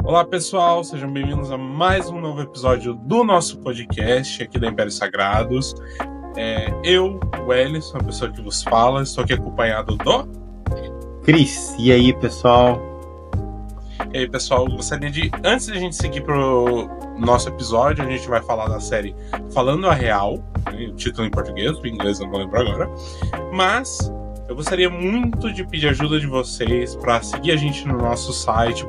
Olá pessoal, sejam bem-vindos a mais um novo episódio do nosso podcast aqui da Impérios Sagrados. Eu, o Ellison, a pessoa que vos fala, estou aqui acompanhado do... Cris, e aí pessoal? E aí pessoal, gostaria de, antes de a gente seguir pro nosso episódio, a gente vai falar da série Falando a Real, o título em português, em inglês eu não lembro agora, mas... eu gostaria muito de pedir ajuda de vocês para seguir a gente no nosso site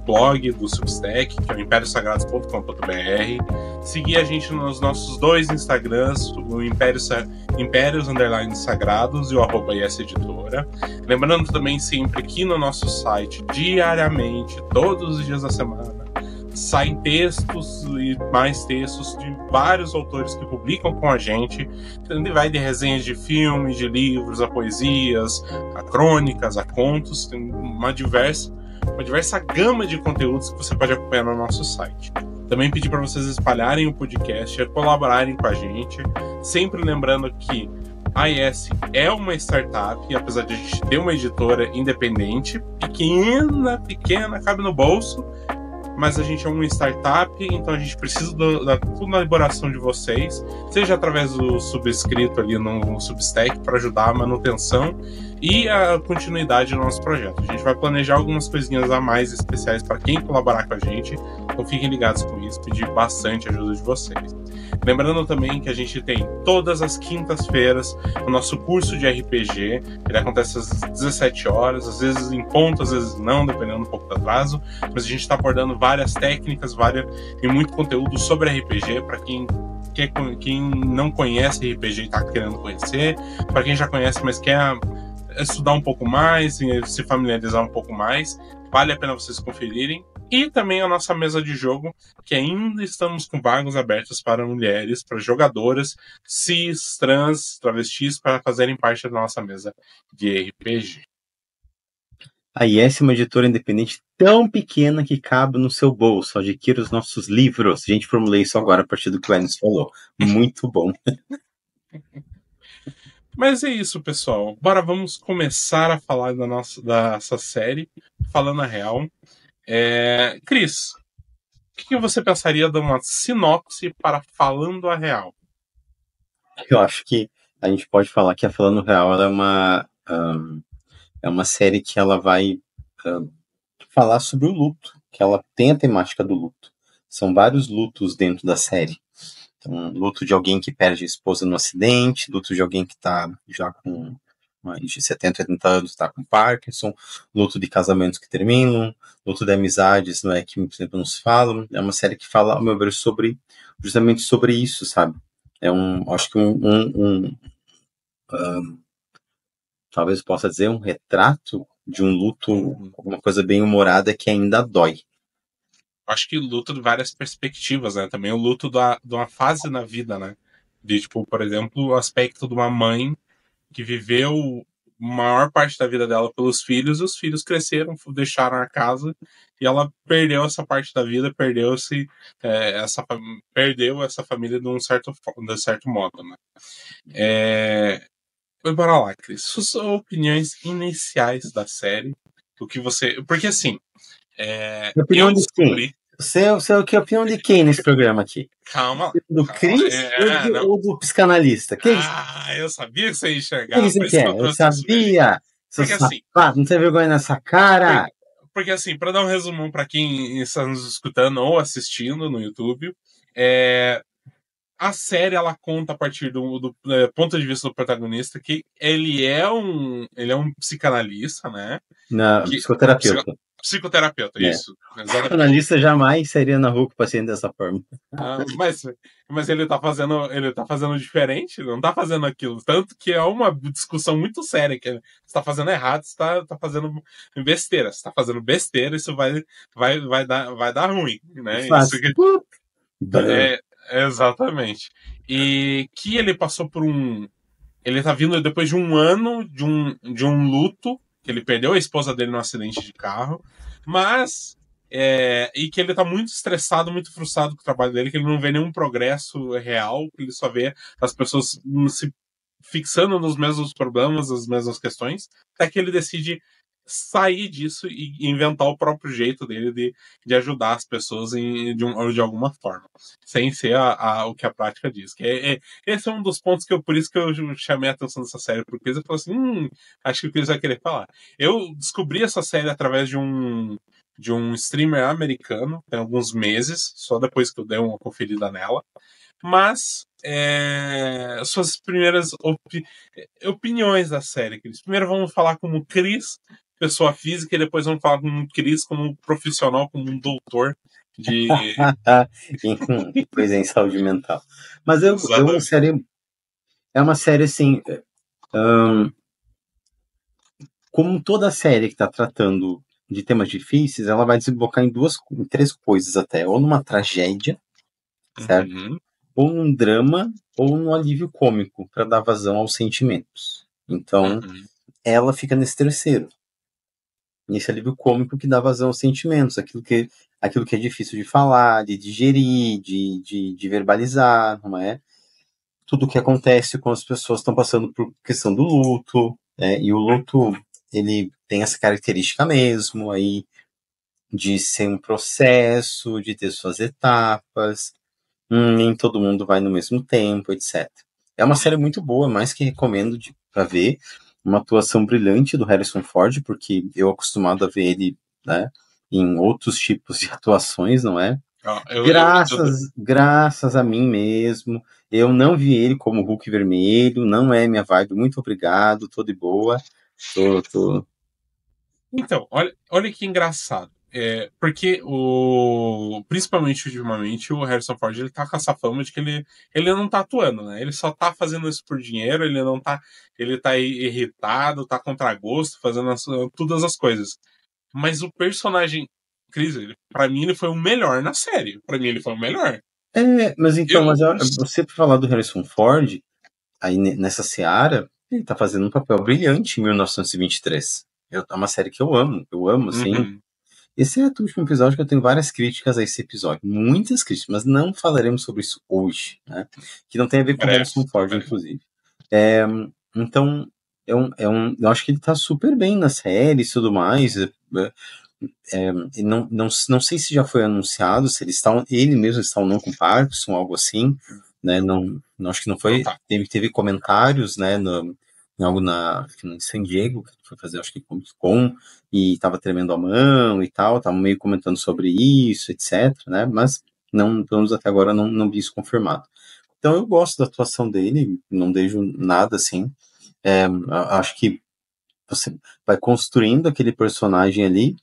blog do Substack, que é o impériosagrados.com.br. Seguir a gente nos nossos dois Instagrams, o Impérios_Sagrados e o @ISEditora. Lembrando também sempre que no nosso site, diariamente, todos os dias da semana, saem textos e mais textos de vários autores que publicam com a gente. Vai de resenhas de filmes, de livros, a poesias, a crônicas, a contos. Tem uma diversa gama de conteúdos que você pode acompanhar no nosso site. Também pedir para vocês espalharem o podcast e colaborarem com a gente. Sempre lembrando que a IS é uma startup, e apesar de a gente ter uma editora independente, pequena, cabe no bolso, mas a gente é uma startup, então a gente precisa da colaboração de vocês, seja através do subscrito ali no Substack para ajudar a manutenção e a continuidade do nosso projeto. A gente vai planejar algumas coisinhas a mais especiais para quem colaborar com a gente, então fiquem ligados com isso, pedir bastante ajuda de vocês. Lembrando também que a gente tem todas as quintas-feiras o nosso curso de RPG. Ele acontece às 17 horas, às vezes em ponto, às vezes não, dependendo um pouco do atraso. Mas a gente está abordando várias técnicas e muito conteúdo sobre RPG para quem não conhece RPG e está querendo conhecer, para quem já conhece, mas quer estudar um pouco mais, se familiarizar um pouco mais. Vale a pena vocês conferirem. E também a nossa mesa de jogo, que ainda estamos com vagas abertas para mulheres, para jogadoras, cis, trans, travestis, para fazerem parte da nossa mesa de RPG. A IS é uma editora independente tão pequena que cabe no seu bolso. Adquira os nossos livros. A gente formulei isso agora a partir do que o Enes falou. Muito bom. Mas é isso, pessoal. Vamos começar a falar dessa série, Falando a Real. Cris, o que você pensaria de uma sinopse para Falando a Real? Eu acho que a gente pode falar que a Falando Real ela é uma série que ela vai falar sobre o luto, que ela tem a temática do luto. São vários lutos dentro da série. Então, luto de alguém que perde a esposa no acidente, luto de alguém que está já com mais de 70, 80 anos, está com Parkinson, luto de casamentos que terminam, luto de amizades, não é, que, por exemplo, nos falam. É uma série que fala, ao meu ver, justamente sobre isso, sabe? Acho que talvez possa dizer um retrato de um luto, alguma coisa bem humorada que ainda dói. Acho que luto de várias perspectivas, né? Também o luto de uma fase na vida, né? De, tipo, por exemplo, o aspecto de uma mãe que viveu a maior parte da vida dela pelos filhos, e os filhos cresceram, deixaram a casa, e ela perdeu essa parte da vida, perdeu essa família de um certo modo, né? Bora lá, Cris. Suas opiniões iniciais da série. Porque assim. Opinião de quem? Que opinião de quem nesse programa aqui? Calma. Do Cris ou do psicanalista? Eu sabia que você ia enxergar. O que você quer? Eu sabia. Seu safado, não tem vergonha nessa cara. Porque assim, para dar um resumão para quem está nos escutando ou assistindo no YouTube, a série ela conta a partir do ponto de vista do protagonista que ele é um psicanalista, né? Psicoterapeuta. Psicoterapeuta, isso. Psicanalista jamais sairia na rua com o paciente dessa forma. Mas ele tá fazendo diferente, não tá fazendo aquilo. Tanto que é uma discussão muito séria, que você tá fazendo errado, você tá fazendo besteira. Você tá fazendo besteira, isso vai dar ruim, né? Isso que... exatamente. E que ele passou por ele tá vindo depois de um ano de um luto, que ele perdeu a esposa dele num acidente de carro, mas e que ele tá muito estressado, muito frustrado com o trabalho dele, que ele não vê nenhum progresso real, que ele só vê as pessoas se fixando nos mesmos problemas, as mesmas questões, até que ele decide sair disso e inventar o próprio jeito dele de ajudar as pessoas de alguma forma, sem ser o que a prática diz. Esse é um dos pontos por isso que eu chamei a atenção dessa série pro Chris e falei assim, acho que o Chris vai querer falar. Eu descobri essa série através de um streamer americano, tem alguns meses, só depois que eu dei uma conferida nela. Mas suas primeiras opiniões da série, Cris. Primeiro vamos falar como Cris, pessoa física, e depois vamos falar como Cris, como profissional, como um doutor de. Pois é, em saúde mental. Mas Exatamente. é uma série assim, como toda série que está tratando de temas difíceis, ela vai desembocar em três coisas até, ou numa tragédia, certo? Uhum. Ou num drama, ou num alívio cômico, para dar vazão aos sentimentos. Então, Uhum. ela fica nesse terceiro. Nesse alívio cômico que dá vazão aos sentimentos, aquilo que é difícil de falar, de digerir, de verbalizar, não é? Tudo o que acontece quando as pessoas estão passando por questão do luto, né? E o luto, ele tem essa característica mesmo, aí, de ser um processo, de ter suas etapas, nem todo mundo vai no mesmo tempo, etc. É uma série muito boa, mais que recomendo para ver. Uma atuação brilhante do Harrison Ford, porque eu acostumado a ver ele, né, em outros tipos de atuações, não é? Ó, Graças a mim mesmo. Eu não vi ele como Hulk vermelho, não é minha vibe. Muito obrigado, tô de boa. Tô. Então, olha que engraçado. Porque principalmente ultimamente o Harrison Ford ele tá com essa fama de que ele não tá atuando, né? Ele só tá fazendo isso por dinheiro, ele tá irritado, tá contra gosto, fazendo todas as coisas. Mas o personagem Chris, pra mim ele foi o melhor na série. Pra mim ele foi o melhor. Mas então, Eu, você pra falar do Harrison Ford, aí nessa seara, ele tá fazendo um papel brilhante em 1923. É uma série que eu amo, assim. Uhum. Exceto o último episódio, que eu tenho várias críticas a esse episódio. Muitas críticas, mas não falaremos sobre isso hoje, né? Que não tem a ver com Breve, Harrison Ford, breve. inclusive. Então, eu acho que ele tá super bem na série e tudo mais. Não sei se já foi anunciado, se ele mesmo está ou não com Parkinson, algo assim, né? Não acho que não Não foi. tá. Teve comentários, né? Em algo em San Diego, que foi fazer, acho que Comic Con, e estava tremendo a mão e tal, tava meio comentando sobre isso, etc, né? Mas não, pelo menos até agora não vi isso confirmado. Então eu gosto da atuação dele, não vejo nada assim. Acho que você vai construindo aquele personagem ali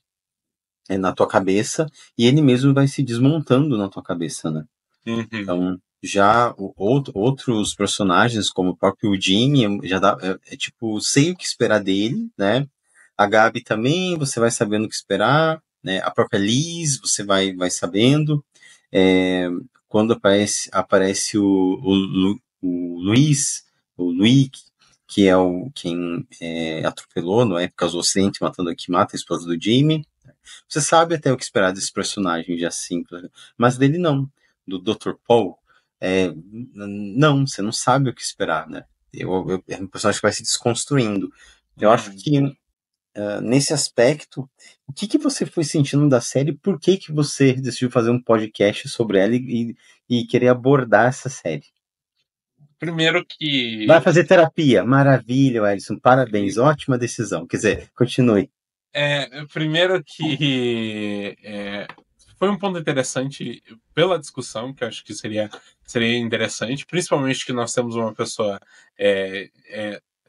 na tua cabeça e ele mesmo vai se desmontando na tua cabeça, né? Uhum. Então, já outros personagens, como o próprio Jimmy, já dá, tipo, sei o que esperar dele, né? A Gabi também, você vai sabendo o que esperar, né? A própria Liz, você vai sabendo. É, quando aparece o Luiz, o Luiz, que é quem atropelou, não é? Causou acidente, que mata a esposa do Jimmy. Você sabe até o que esperar desse personagem já simples, mas dele não. Do Dr. Paul, não, você não sabe o que esperar, né? É um personagem que vai se desconstruindo. Eu acho Uhum. que nesse aspecto, o que você foi sentindo da série? Por que você decidiu fazer um podcast sobre ela e querer abordar essa série? Primeiro Vai que fazer terapia, maravilha, Ellison, parabéns, ótima decisão. Quer dizer, continue. primeiro que foi um ponto interessante pela discussão, que eu acho que seria interessante, principalmente que nós temos uma pessoa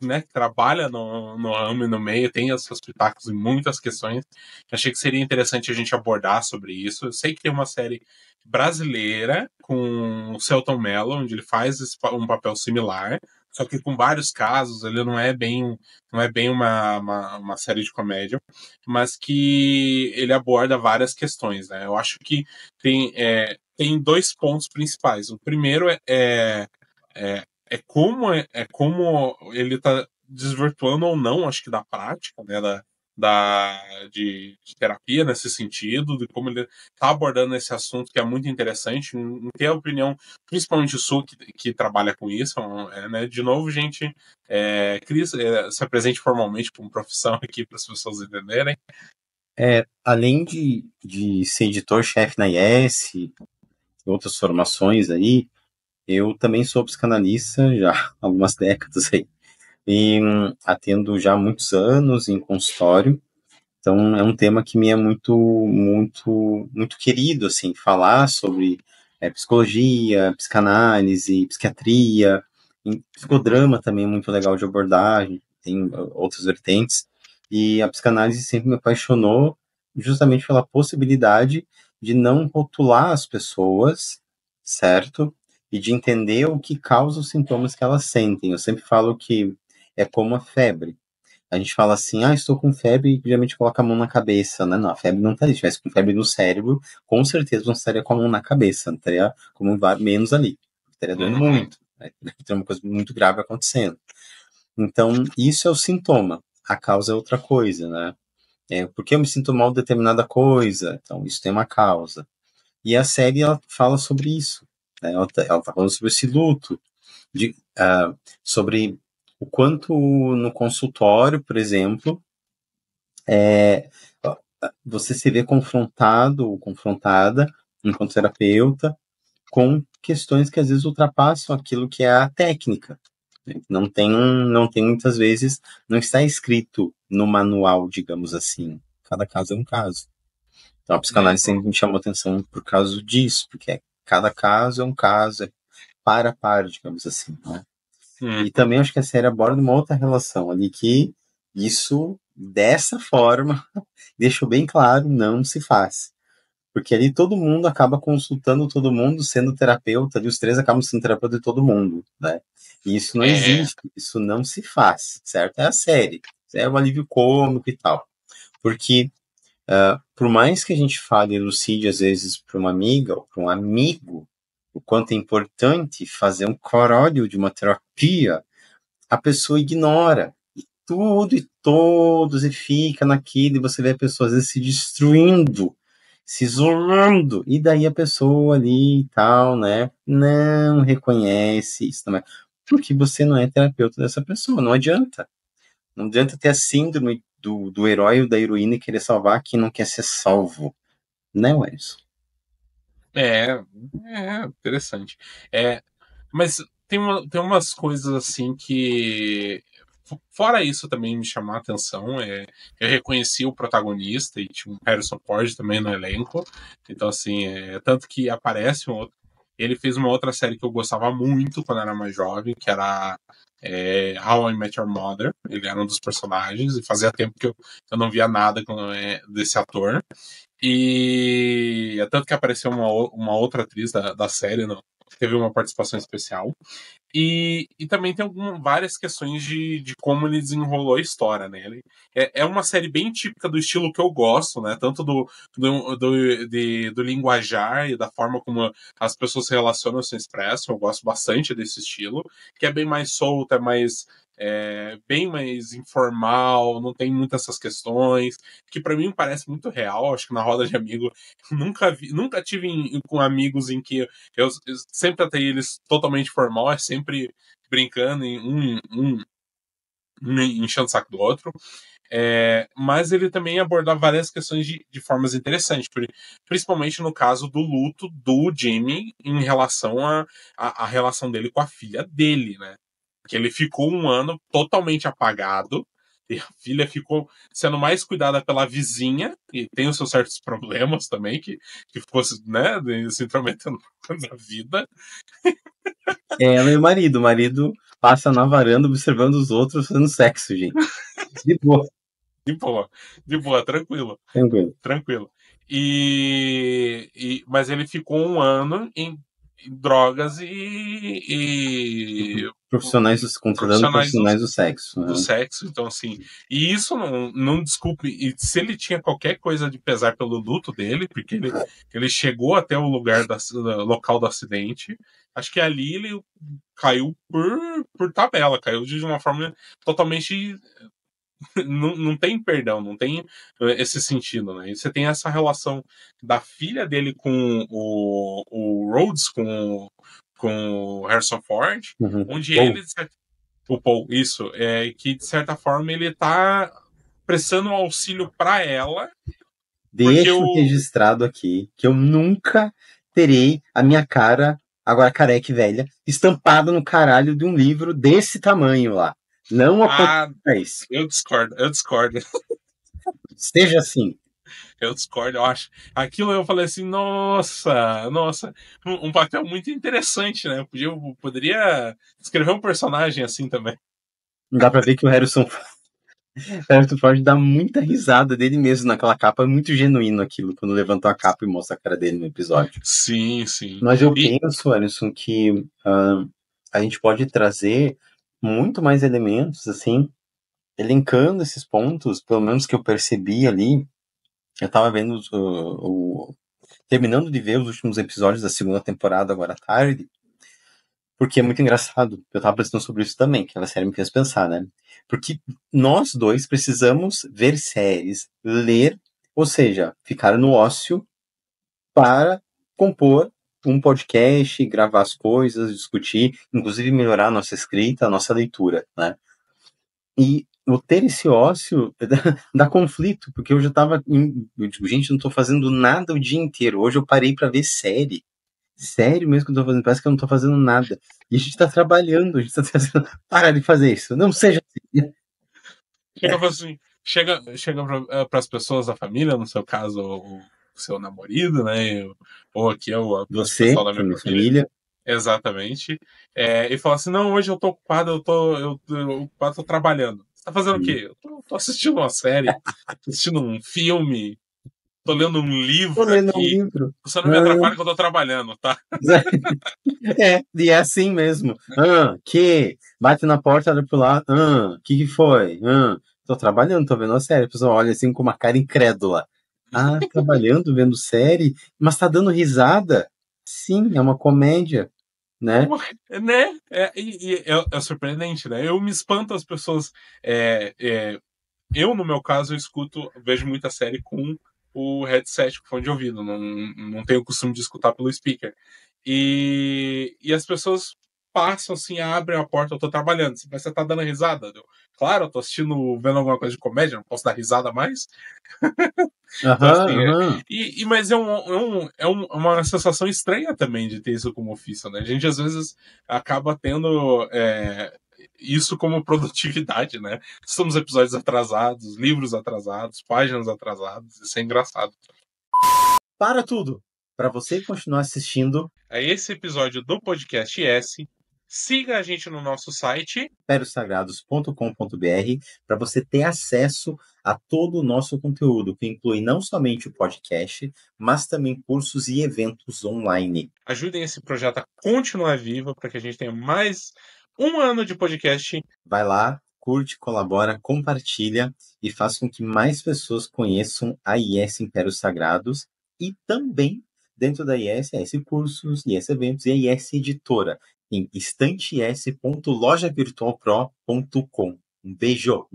né, que trabalha no ramo e no meio, tem os seus pitacos em muitas questões. Achei que seria interessante a gente abordar sobre isso. Eu sei que tem uma série brasileira com o Selton Mello, onde ele faz um papel similar, só que com vários casos, ele não é bem uma série de comédia, mas que ele aborda várias questões, né? Eu acho que tem dois pontos principais. O primeiro é como ele está desvirtuando ou não, acho que da prática, né, de terapia nesse sentido, de como ele está abordando esse assunto que é muito interessante, em ter a opinião, principalmente o Sul, que trabalha com isso, né? De novo, gente, Cris, se apresente formalmente como profissão aqui para as pessoas entenderem. Além de ser editor-chefe na IES, outras formações aí, eu também sou psicanalista já há algumas décadas aí. E atendo já há muitos anos em consultório. Então é um tema que me é muito, muito, muito querido, assim, falar sobre psicologia, psicanálise, psiquiatria, psicodrama também é muito legal de abordar, tem outras vertentes. E a psicanálise sempre me apaixonou justamente pela possibilidade de não rotular as pessoas, certo? E de entender o que causa os sintomas que elas sentem. Eu sempre falo que é como a febre. A gente fala assim, estou com febre, e geralmente coloca a mão na cabeça, né? Não, a febre não tá ali. Se tivesse com febre no cérebro, com certeza não estaria com a mão na cabeça, não estaria como menos ali. Estaria doendo muito. Né? Tem uma coisa muito grave acontecendo. Então, isso é o sintoma. A causa é outra coisa, né? Por que eu me sinto mal de determinada coisa? Então, isso tem uma causa. E a série, ela fala sobre isso. Né? Ela tá falando sobre esse luto, sobre o quanto no consultório, por exemplo, você se vê confrontado ou confrontada, enquanto terapeuta, com questões que às vezes ultrapassam aquilo que é a técnica. Não tem muitas vezes, não está escrito no manual, digamos assim. Cada caso é um caso. Então a psicanálise sempre me chamou atenção por causa disso, porque cada caso é um caso, é par a par, digamos assim, né? E também acho que a série aborda uma outra relação ali, que isso, dessa forma, deixou bem claro, não se faz. Porque ali todo mundo acaba consultando todo mundo, sendo terapeuta, ali os três acabam sendo terapeuta de todo mundo, né? E isso não existe, isso não se faz, certo? É a série, é o alívio cômico e tal. Porque, por mais que a gente fale e elucide, às vezes, para uma amiga ou para um amigo, o quanto é importante fazer um corólio de uma terapia, a pessoa ignora tudo e todos e fica naquilo, e você vê a pessoa às vezes se destruindo, se isolando, e daí a pessoa ali e tal, né, não reconhece isso também, porque você não é terapeuta dessa pessoa, não adianta. Não adianta ter a síndrome do herói ou da heroína e querer salvar quem não quer ser salvo, né, Wes? Interessante. Mas tem umas coisas assim que. Fora isso, também me chamou a atenção. Eu reconheci o protagonista e tinha um Harrison Ford também no elenco. Então, assim, tanto que aparece um outro. Ele fez uma outra série que eu gostava muito quando era mais jovem, que era How I Met Your Mother. Ele era um dos personagens, e fazia tempo que eu não via nada desse ator. E é tanto que apareceu uma outra atriz da série, não, teve uma participação especial. E também tem várias questões de como ele desenrolou a história, né? É uma série bem típica do estilo que eu gosto, né? Tanto do linguajar e da forma como as pessoas se relacionam e se expressam. Eu gosto bastante desse estilo, que é bem mais solto, bem mais informal, não tem muitas essas questões, que para mim parece muito real. Acho que na roda de amigo nunca tive com amigos em que eu sempre tratei eles totalmente formal, é sempre brincando em um enchendo o saco do outro. Mas ele também aborda várias questões de formas interessantes, principalmente no caso do luto do Jimmy em relação à relação dele com a filha dele, né? Que ele ficou um ano totalmente apagado, e a filha ficou sendo mais cuidada pela vizinha, e tem os seus certos problemas também, que ficou, né, se intrometendo na vida. Ela e o marido passa na varanda observando os outros fazendo sexo, gente. De boa. De boa, tranquilo. Tranquilo. Tranquilo. Mas ele ficou um ano em drogas e Contratando profissionais do sexo. do sexo, então assim, e isso não desculpe, e se ele tinha qualquer coisa de pesar pelo luto dele, porque ele chegou até o local do acidente, acho que ali ele caiu por tabela, caiu de uma forma totalmente não tem perdão, não tem esse sentido, né? E você tem essa relação da filha dele com o Rhodes, com o Harrison Ford, Uhum. onde Ou, ele, o Paul, isso, que de certa forma ele tá prestando um auxílio para ela, porque deixo registrado aqui que eu nunca terei a minha cara, agora careca e velha, estampada no caralho de um livro desse tamanho lá. Não acontece isso. eu discordo. Seja assim. Eu discordo, eu acho. Aquilo eu falei assim, nossa, um papel muito interessante, né? Poderia escrever um personagem assim também. Dá pra ver que o Harrison Ford dá muita risada dele mesmo naquela capa. É muito genuíno aquilo, quando levantou a capa e mostra a cara dele no episódio. Sim, sim. Mas eu E penso, Alisson, que a gente pode trazer muito mais elementos, assim, elencando esses pontos, pelo menos que eu percebi ali. Eu tava vendo terminando de ver os últimos episódios da segunda temporada agora à tarde, porque é muito engraçado. Eu tava pensando sobre isso também, que a série me fez pensar, né? Porque nós dois precisamos ver séries, ler, ou seja, ficar no ócio para compor um podcast, gravar as coisas, discutir, inclusive melhorar a nossa escrita, a nossa leitura, né? E o ter esse ócio dá conflito, porque eu já tava. Eu digo, gente, eu não tô fazendo nada o dia inteiro. Hoje eu parei para ver série. Sério mesmo que eu tô fazendo, parece que eu não tô fazendo nada. E a gente tá trabalhando, a gente tá trazendo. Para de fazer isso. Não seja assim. assim, chega para as pessoas da família, no seu caso, o seu namorado, né? Ou aqui o Você, pessoal da que é minha minha família. família. Exatamente. E fala assim: não, hoje eu tô ocupado, eu ocupado, tô trabalhando. Você tá fazendo o quê? Tô assistindo uma série, assistindo um filme, tô lendo um Tô livro lendo um aqui. livro. Você não me atrapalha que eu tô trabalhando, tá? E é assim mesmo. Que? Bate na porta, olha pro lado. Que foi? Tô trabalhando, tô vendo a série. A pessoa olha assim com uma cara incrédula. Trabalhando, vendo série? Mas tá dando risada? Sim, é uma comédia, né? Né? É surpreendente, né? Eu me espanto as pessoas. Eu, no meu caso, eu vejo muita série com o headset, com fone de ouvido. Não tenho o costume de escutar pelo speaker. E as pessoas passam assim, abrem a porta, eu tô trabalhando. Mas você tá dando risada? Claro, eu tô vendo alguma coisa de comédia, não posso dar risada mais. Então, Aham, assim, aham. mas uma sensação estranha também de ter isso como ofício, né? A gente às vezes acaba tendo isso como produtividade, né? Estamos episódios atrasados, livros atrasados, páginas atrasadas, isso é engraçado. Para tudo! Para você continuar assistindo Esse episódio do Podcast S. Siga a gente no nosso site imperiosagrados.com.br para você ter acesso a todo o nosso conteúdo, que inclui não somente o podcast, mas também cursos e eventos online. Ajudem esse projeto a continuar vivo para que a gente tenha mais um ano de podcast. Vai lá, curte, colabora, compartilha e faça com que mais pessoas conheçam a IS Impérios Sagrados e também dentro da IS, a IS Cursos, IS Eventos e a IS Editora em estantes.lojavirtualpro.com. Um beijo!